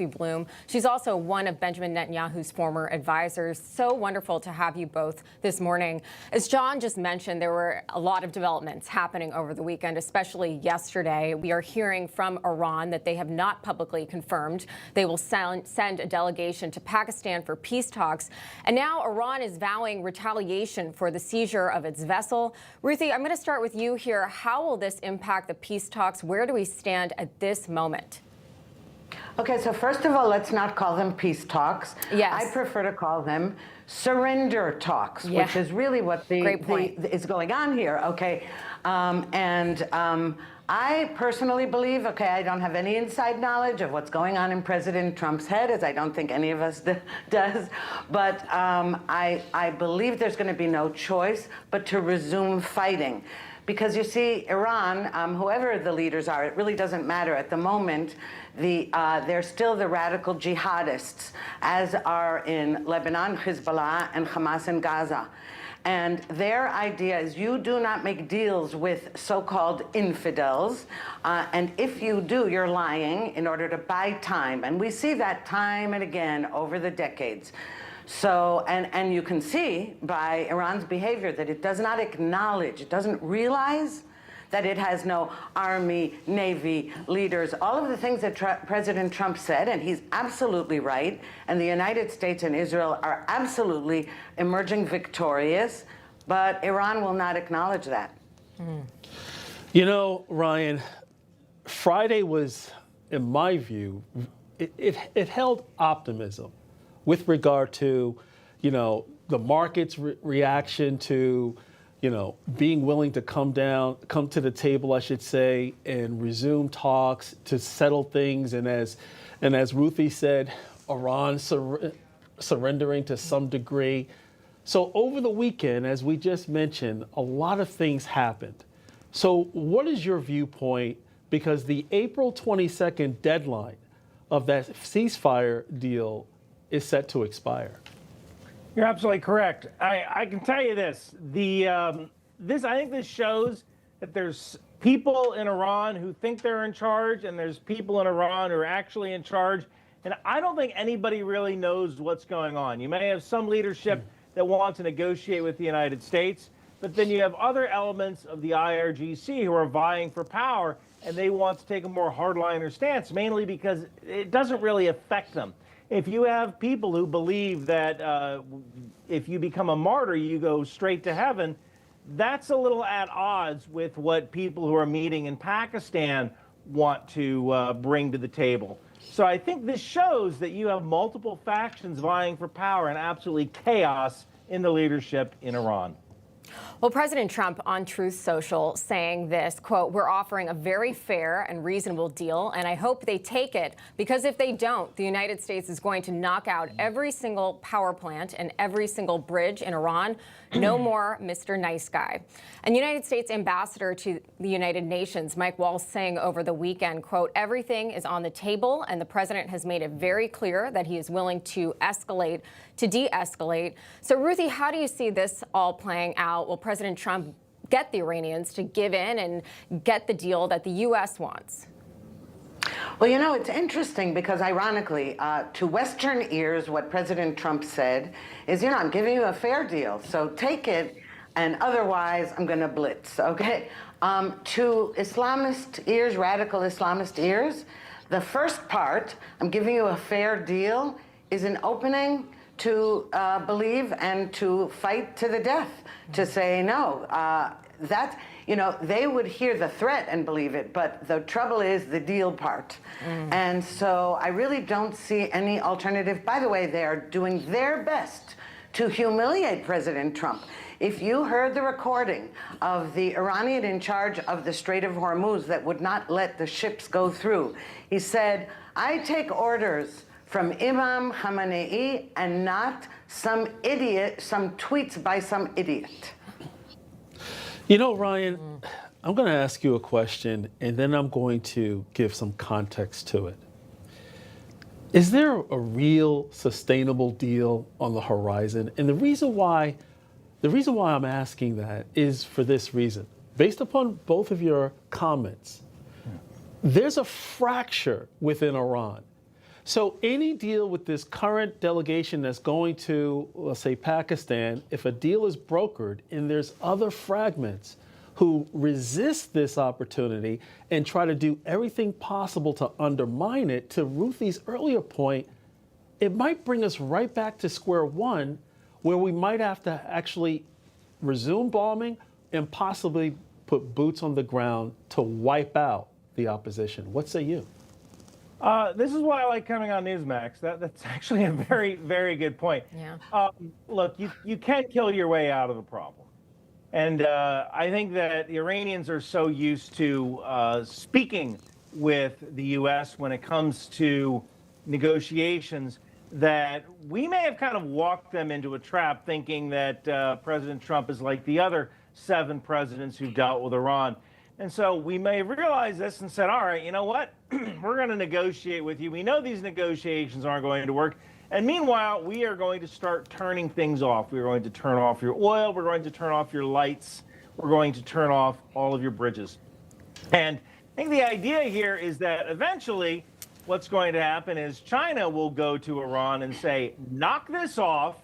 Blum. She's also one of Benjamin Netanyahu's former advisors. So wonderful to have you both this morning. As John just mentioned, there were a lot of developments happening over the weekend, especially yesterday. We are hearing from Iran that they have not publicly confirmed they will send a delegation to Pakistan for peace talks. And now Iran is vowing retaliation for the seizure of its vessel. Ruthie, I'm going to start with you here. How will this impact the peace talks? Where do we stand at this moment? Okay, so first of all, let's not call them peace talks. Yes. I prefer to call them surrender talks, which is really what is going on here, okay? I personally believe, okay, I don't have any inside knowledge of what's going on in President Trump's head, as I don't think any of us does, but I believe there's going to be no choice but to resume fighting. Because you see, Iran, whoever the leaders are, it really doesn't matter. At the moment, they're still the radical jihadists, as are in Lebanon, Hezbollah, and Hamas in Gaza. And their idea is you do not make deals with so-called infidels. And if you do, you're lying in order to buy time. And we see that time and again over the decades. So, and you can see by Iran's behavior that it does not acknowledge, it doesn't realize that it has no army, navy, leaders, all of the things that President Trump said, and he's absolutely right, and the United States and Israel are absolutely emerging victorious, but Iran will not acknowledge that. You know, Ryan, Friday was, in my view, it held optimism with regard to, you know, the market's reaction to, you know, being willing to come to the table, I should say, and resume talks to settle things. And as Ruthie said, Iran surrendering to some degree. So over the weekend, as we just mentioned, a lot of things happened. So what is your viewpoint? Because the April 22nd deadline of that ceasefire deal is set to expire. You're absolutely correct. I can tell you this. I think this shows that there's people in Iran who think they're in charge, and there's people in Iran who are actually in charge. And I don't think anybody really knows what's going on. You may have some leadership that wants to negotiate with the United States, but then you have other elements of the IRGC who are vying for power, and they want to take a more hardliner stance, mainly because it doesn't really affect them. If you have people who believe that if you become a martyr, you go straight to heaven, that's a little at odds with what people who are meeting in Pakistan want to bring to the table. So I think this shows that you have multiple factions vying for power and absolutely chaos in the leadership in Iran. Well, President Trump on Truth Social saying this, quote, "We're offering a very fair and reasonable deal, and I hope they take it, because if they don't, the United States is going to knock out every single power plant and every single bridge in Iran. No more Mr. Nice Guy." And United States Ambassador to the United Nations, Mike Waltz, saying over the weekend, quote, "Everything is on the table, and the president has made it very clear that he is willing to escalate, to de-escalate." So, Ruthie, how do you see this all playing out? Will President Trump get the Iranians to give in and get the deal that the U.S. wants? Well, you know, it's interesting because, ironically, to Western ears, what President Trump said is, you know, I'm giving you a fair deal, so take it, and otherwise I'm going to blitz, okay? To Islamist ears, radical Islamist ears, the first part, I'm giving you a fair deal, is an opening to believe and to fight to the death, to say no. You know, they would hear the threat and believe it, but the trouble is the deal part. And so I really don't see any alternative. By the way, they are doing their best to humiliate President Trump. If you heard the recording of the Iranian in charge of the Strait of Hormuz that would not let the ships go through, he said, "I take orders from Imam Khamenei and not some idiot, some tweets by some idiot." You know, Ryan, I'm going to ask you a question, and then I'm going to give some context to it. Is there a real sustainable deal on the horizon? And the reason why I'm asking that is for this reason. Based upon both of your comments, there's a fracture within Iran. So any deal with this current delegation that's going to, let's say, Pakistan, if a deal is brokered and there's other fragments who resist this opportunity and try to do everything possible to undermine it, to Ruthie's earlier point, it might bring us right back to square one, where we might have to actually resume bombing and possibly put boots on the ground to wipe out the opposition. What say you? This is why I like coming on Newsmax. That's actually a very, very good point. Yeah. Look, you can kill your way out of the problem. And I think that the Iranians are so used to speaking with the U.S. when it comes to negotiations that we may have kind of walked them into a trap thinking that President Trump is like the other 7 presidents who dealt with Iran. And so we may have realized this and said, all right, you know what? We're going to negotiate with you. We know these negotiations aren't going to work. And meanwhile, we are going to start turning things off. We're going to turn off your oil. We're going to turn off your lights. We're going to turn off all of your bridges. And I think the idea here is that eventually what's going to happen is China will go to Iran and say, knock this off.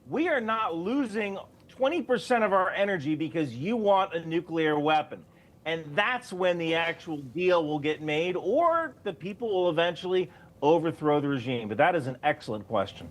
We are not losing 20% of our energy because you want a nuclear weapon. And that's when the actual deal will get made, or the people will eventually overthrow the regime. But that is an excellent question.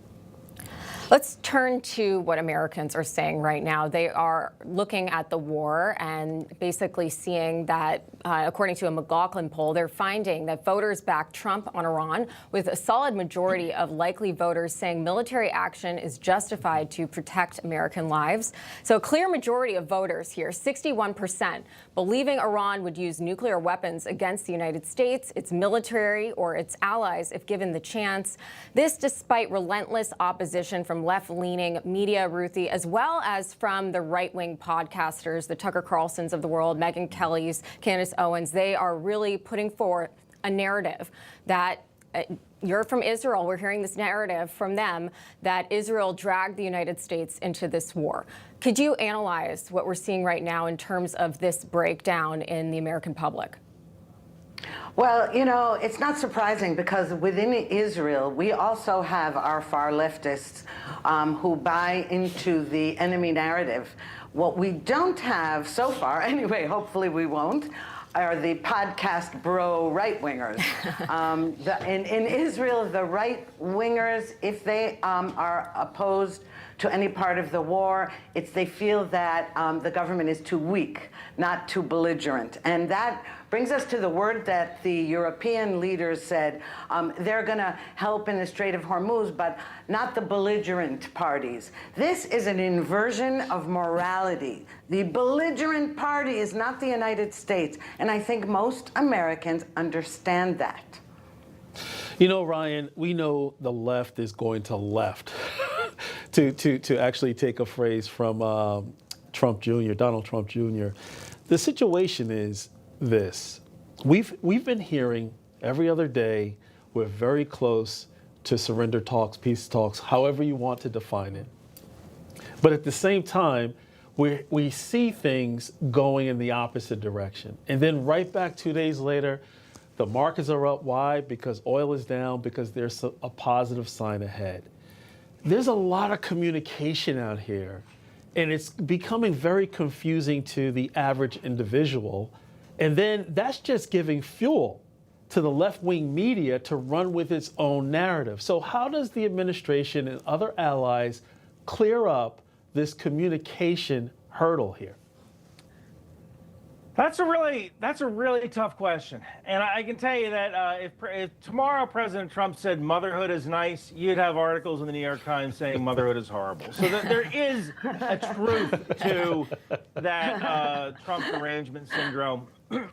Let's turn to what Americans are saying right now. They are looking at the war and basically seeing that, according to a McLaughlin poll, they're finding that voters back Trump on Iran, with a solid majority of likely voters saying military action is justified to protect American lives. So a clear majority of voters here, 61%, believing Iran would use nuclear weapons against the United States, its military, or its allies if given the chance. This despite relentless opposition from left-leaning media, Ruthie, as well as from the right-wing podcasters, the Tucker Carlsons of the world, Megyn Kelly's, Candace Owens. They are really putting forth a narrative that you're from Israel. We're hearing this narrative from them that Israel dragged the United States into this war. Could you analyze what we're seeing right now in terms of this breakdown in the American public? Well, you know, it's not surprising because within Israel, we also have our far leftists who buy into the enemy narrative. What we don't have so far, anyway, hopefully we won't, are the podcast bro right-wingers. In Israel, the right-wingers, if they are opposed to any part of the war, they feel that the government is too weak, not too belligerent. And that brings us to the word that the European leaders said. They're going to help in the Strait of Hormuz, but not the belligerent parties. This is an inversion of morality. The belligerent party is not the United States, and I think most Americans understand that. You know, Ryan, we know the left is going to left, to actually take a phrase from Trump Jr., Donald Trump Jr. The situation is this. We've been hearing every other day we're very close to surrender talks, peace talks, however you want to define it. But at the same time, we see things going in the opposite direction. And then right back 2 days later, the markets are up. Why? Because oil is down, because there's a positive sign ahead. There's a lot of communication out here, and it's becoming very confusing to the average individual. And then that's just giving fuel to the left-wing media to run with its own narrative. So how does the administration and other allies clear up this communication hurdle here? That's a really tough question. And I can tell you that if tomorrow President Trump said motherhood is nice, you'd have articles in the New York Times saying motherhood is horrible. So there is a truth to that Trump derangement syndrome.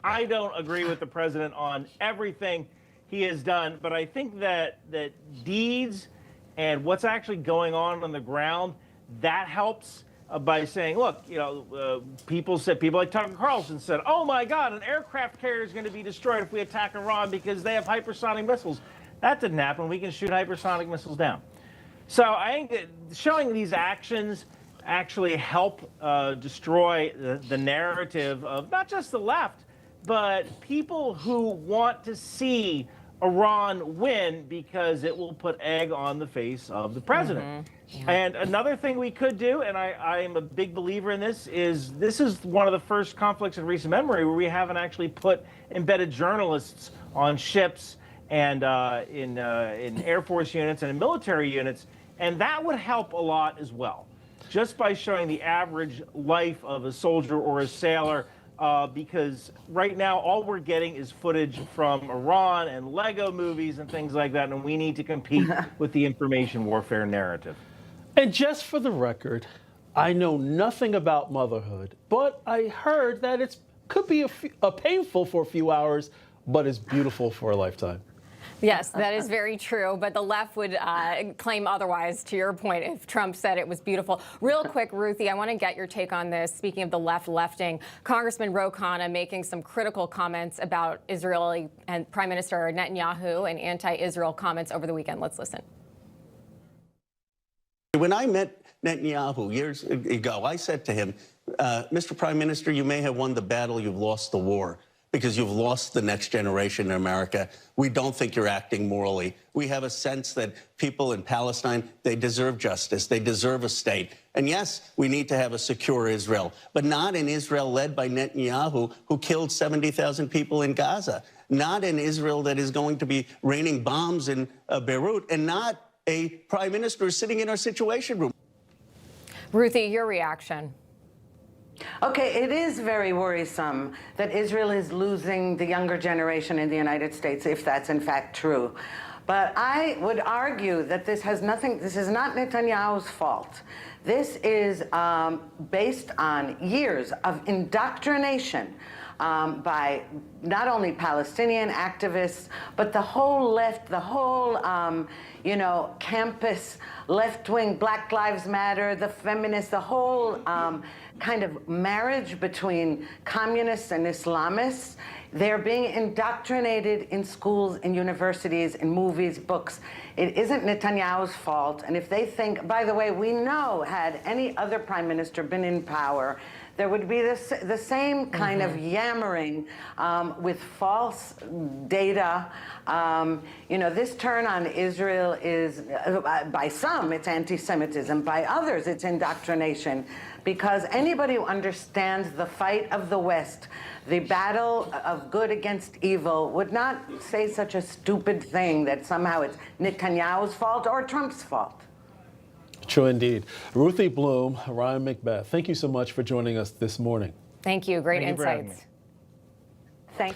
I don't agree with the president on everything he has done, but I think that deeds and what's actually going on the ground, that helps. By saying, look, you know, people like Tucker Carlson said, oh my God, an aircraft carrier is going to be destroyed if we attack Iran because they have hypersonic missiles. That didn't happen. We can shoot hypersonic missiles down. So I think that showing these actions actually help destroy the narrative of not just the left, but people who want to see Iran win because it will put egg on the face of the president. And another thing we could do, and I am a big believer in this is one of the first conflicts in recent memory where we haven't actually put embedded journalists on ships and in Air Force units and in military units, and that would help a lot as well, just by showing the average life of a soldier or a sailor. Because right now all we're getting is footage from Iran and Lego movies and things like that, and we need to compete with the information warfare narrative. And just for the record, I know nothing about motherhood, but I heard that it could be a painful for a few hours, but it's beautiful for a lifetime. Yes, that is very true, but the left would claim otherwise, to your point, if Trump said it was beautiful. Real quick, Ruthie, I want to get your take on this. Speaking of the lefting, Congressman Ro Khanna making some critical comments about Israeli and Prime Minister Netanyahu and anti-Israel comments over the weekend. Let's listen. When I met Netanyahu years ago, I said to him, Mr. Prime Minister, you may have won the battle, you've lost the war, because you've lost the next generation in America. We don't think you're acting morally. We have a sense that people in Palestine, they deserve justice. They deserve a state. And yes, we need to have a secure Israel, but not an Israel led by Netanyahu, who killed 70,000 people in Gaza. Not an Israel that is going to be raining bombs in Beirut, and not a prime minister sitting in our Situation Room. Ruthie, your reaction. Okay, it is very worrisome that Israel is losing the younger generation in the United States, if that's in fact true. But I would argue that this is not Netanyahu's fault. This is based on years of indoctrination by not only Palestinian activists, but the whole left, the whole, campus, left-wing, Black Lives Matter, the feminists, the whole kind of marriage between communists and Islamists. They're being indoctrinated in schools, in universities, in movies, books. It isn't Netanyahu's fault. And if they think, by the way, we know had any other prime minister been in power, there would be the same kind of yammering with false data. This turn on Israel is, by some, it's anti-Semitism. By others, it's indoctrination. Because anybody who understands the fight of the West, the battle of good against evil, would not say such a stupid thing that somehow it's Netanyahu's fault or Trump's fault. True indeed. Ruthie Blum, Ryan Macbeth, thank you so much for joining us this morning. Thank you. Great Thank you for having insights. me. Thank